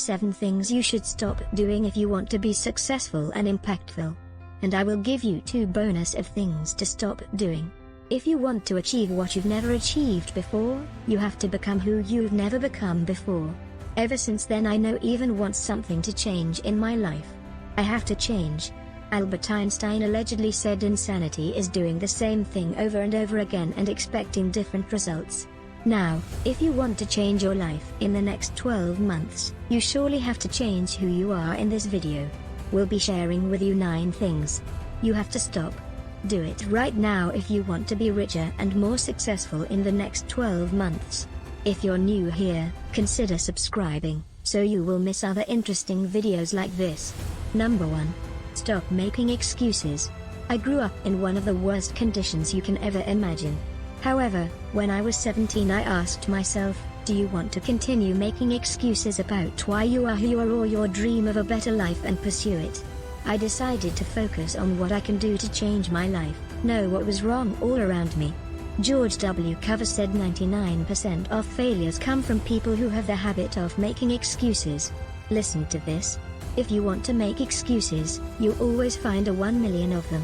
7 things you should stop doing if you want to be successful and impactful. And I will give you 2 bonus of things to stop doing. If you want to achieve what you've never achieved before, you have to become who you've never become before. Ever since then I know even want something to change in my life. I have to change. Albert Einstein allegedly said insanity is doing the same thing over and over again and expecting different results. Now, if you want to change your life in the next 12 months, you surely have to change who you are. In this video, we'll be sharing with you 9 things you have to stop. Do it right now if you want to be richer and more successful in the next 12 months. If you're new here, consider subscribing, so you will miss other interesting videos like this. Number 1. Stop making excuses. I grew up in one of the worst conditions you can ever imagine. However, when I was 17 I asked myself, do you want to continue making excuses about why you are who you are or your dream of a better life and pursue it? I decided to focus on what I can do to change my life, know what was wrong all around me. George W. Cover said 99% of failures come from people who have the habit of making excuses. Listen to this. If you want to make excuses, you always find 1 million of them.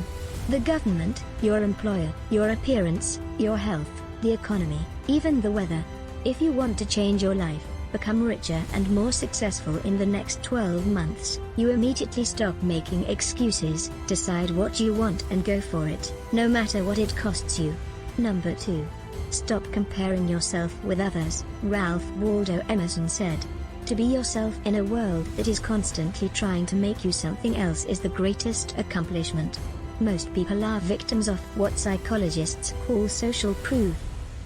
The government, your employer, your appearance, your health, the economy, even the weather. If you want to change your life, become richer and more successful in the next 12 months, you immediately stop making excuses, decide what you want and go for it, no matter what it costs you. Number 2. Stop comparing yourself with others. Ralph Waldo Emerson said, to be yourself in a world that is constantly trying to make you something else is the greatest accomplishment. Most people are victims of what psychologists call social proof.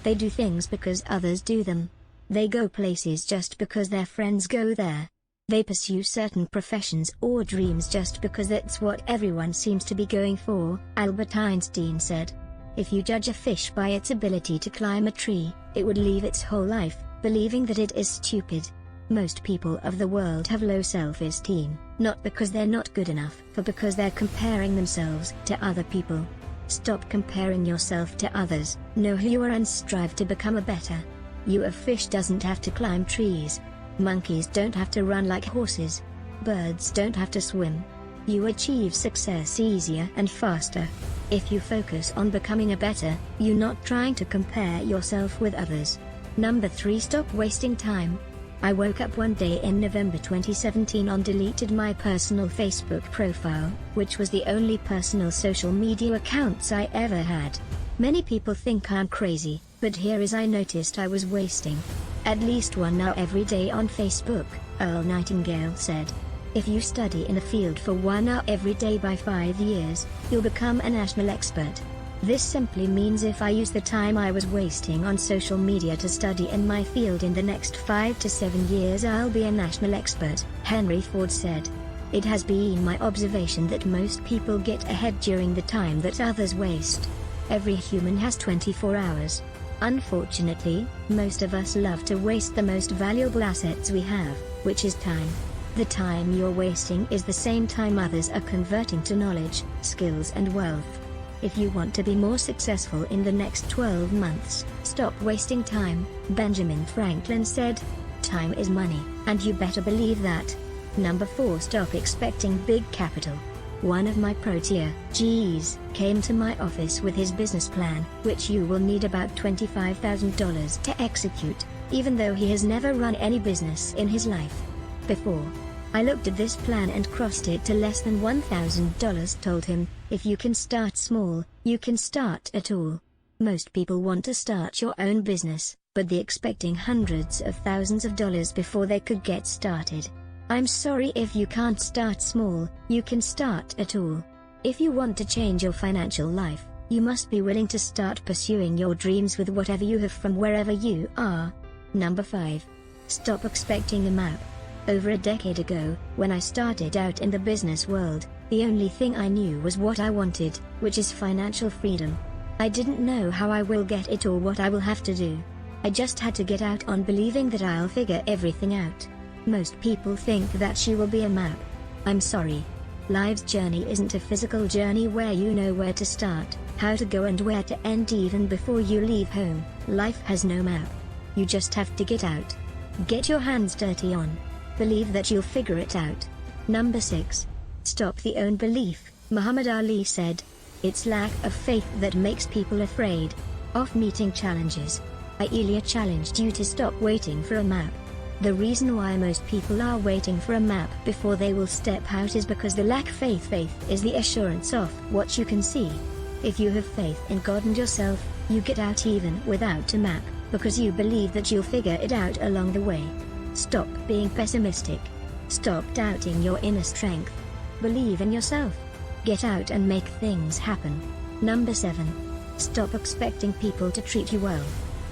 They do things because others do them. They go places just because their friends go there. They pursue certain professions or dreams just because that's what everyone seems to be going for. Albert Einstein said, if you judge a fish by its ability to climb a tree, it would live its whole life believing that it is stupid. Most people of the world have low self-esteem, not because they're not good enough, but because they're comparing themselves to other people. Stop comparing yourself to others, know who you are and strive to become a better you. A fish doesn't have to climb trees. Monkeys don't have to run like horses. Birds don't have to swim. You achieve success easier and faster if you focus on becoming a better you, not trying to compare yourself with others. Number 3. Stop wasting time. I woke up one day in November 2017 and deleted my personal Facebook profile, which was the only personal social media accounts I ever had. Many people think I'm crazy, but here is I noticed I was wasting at least 1 hour every day on Facebook. Earl Nightingale said, if you study in a field for 1 hour every day by 5 years, you'll become a national expert. This simply means if I use the time I was wasting on social media to study in my field in the next 5 to 7 years, I'll be a national expert. Henry Ford said, it has been my observation that most people get ahead during the time that others waste. Every human has 24 hours. Unfortunately, most of us love to waste the most valuable assets we have, which is time. The time you're wasting is the same time others are converting to knowledge, skills and wealth. If you want to be more successful in the next 12 months, stop wasting time. Benjamin Franklin said, time is money, and you better believe that. Number 4. Stop expecting big capital. One of my pro-tier-Gs came to my office with his business plan, which you will need about $25,000 to execute, even though he has never run any business in his life before. I looked at this plan and crossed it to less than $1,000. Told him, if you can start small, you can start at all. Most people want to start your own business, but they're expecting hundreds of thousands of dollars before they could get started. I'm sorry if you can't start small, you can start at all. If you want to change your financial life, you must be willing to start pursuing your dreams with whatever you have from wherever you are. Number 5. Stop expecting a map. Over a decade ago, when I started out in the business world, the only thing I knew was what I wanted, which is financial freedom. I didn't know how I will get it or what I will have to do. I just had to get out on believing that I'll figure everything out. Most people think that she will be a map. I'm sorry. Life's journey isn't a physical journey where you know where to start, how to go and where to end even before you leave home. Life has no map. You just have to get out. Get your hands dirty on Believe that you'll figure it out. Number 6. Stop the own belief. Muhammad Ali said, "It's lack of faith that makes people afraid of meeting challenges." I challenged you to stop waiting for a map. The reason why most people are waiting for a map before they will step out is because they lack faith. Faith is the assurance of what you can see. If you have faith in God and yourself, you get out even without a map, because you believe that you'll figure it out along the way. Stop being pessimistic. Stop doubting your inner strength. Believe in yourself. Get out and make things happen. Number 7. Stop expecting people to treat you well.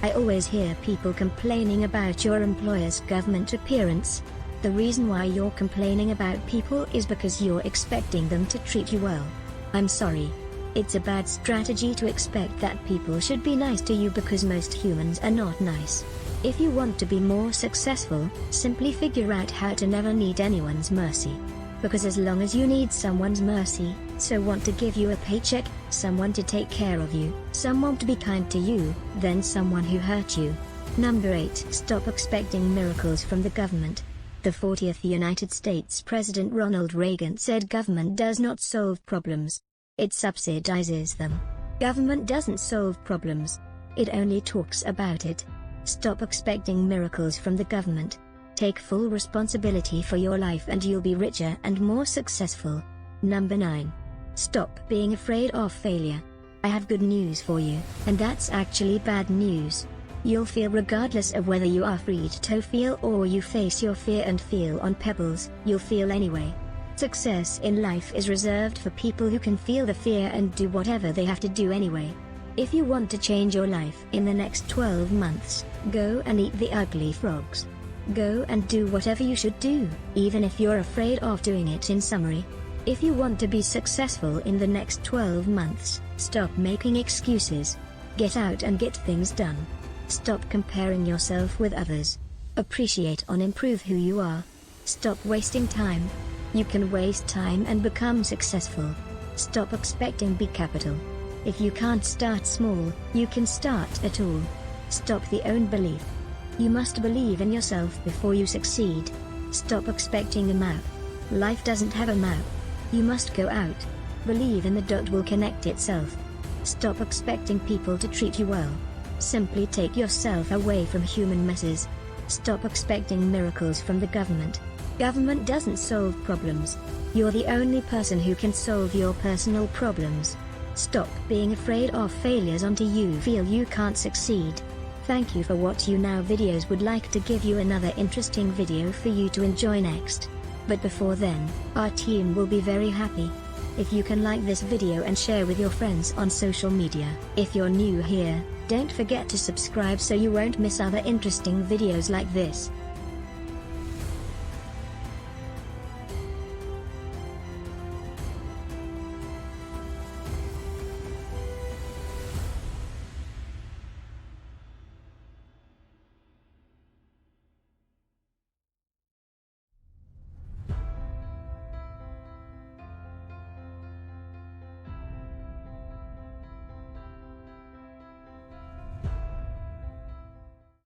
I always hear people complaining about your employer's government appearance. The reason why you're complaining about people is because you're expecting them to treat you well. I'm sorry. It's a bad strategy to expect that people should be nice to you, because most humans are not nice. If you want to be more successful, simply figure out how to never need anyone's mercy. Because as long as you need someone's mercy, so want to give you a paycheck, someone to take care of you, someone to be kind to you, then someone who hurt you. Number 8. Stop expecting miracles from the government. The 40th United States President Ronald Reagan said government does not solve problems. It subsidizes them. Government doesn't solve problems. It only talks about it. Stop expecting miracles from the government. Take full responsibility for your life and you'll be richer and more successful. Number 9. Stop being afraid of failure. I have good news for you, and that's actually bad news. You'll feel regardless of whether you are free to feel or you face your fear and feel on pebbles, you'll feel anyway. Success in life is reserved for people who can feel the fear and do whatever they have to do anyway. If you want to change your life in the next 12 months, go and eat the ugly frogs. Go and do whatever you should do, even if you're afraid of doing it. In summary, if you want to be successful in the next 12 months, stop making excuses. Get out and get things done. Stop comparing yourself with others. Appreciate and improve who you are. Stop wasting time. You can waste time and become successful. Stop expecting big capital. If you can't start small, you can start at all. Stop the own belief. You must believe in yourself before you succeed. Stop expecting a map. Life doesn't have a map. You must go out. Believe in the dot will connect itself. Stop expecting people to treat you well. Simply take yourself away from human messes. Stop expecting miracles from the government. Government doesn't solve problems. You're the only person who can solve your personal problems. Stop being afraid of failures until you feel you can't succeed. Thank you for watching. Now videos would like to give you another interesting video for you to enjoy next. But before then, our team will be very happy if you can like this video and share with your friends on social media. If you're new here, don't forget to subscribe so you won't miss other interesting videos like this.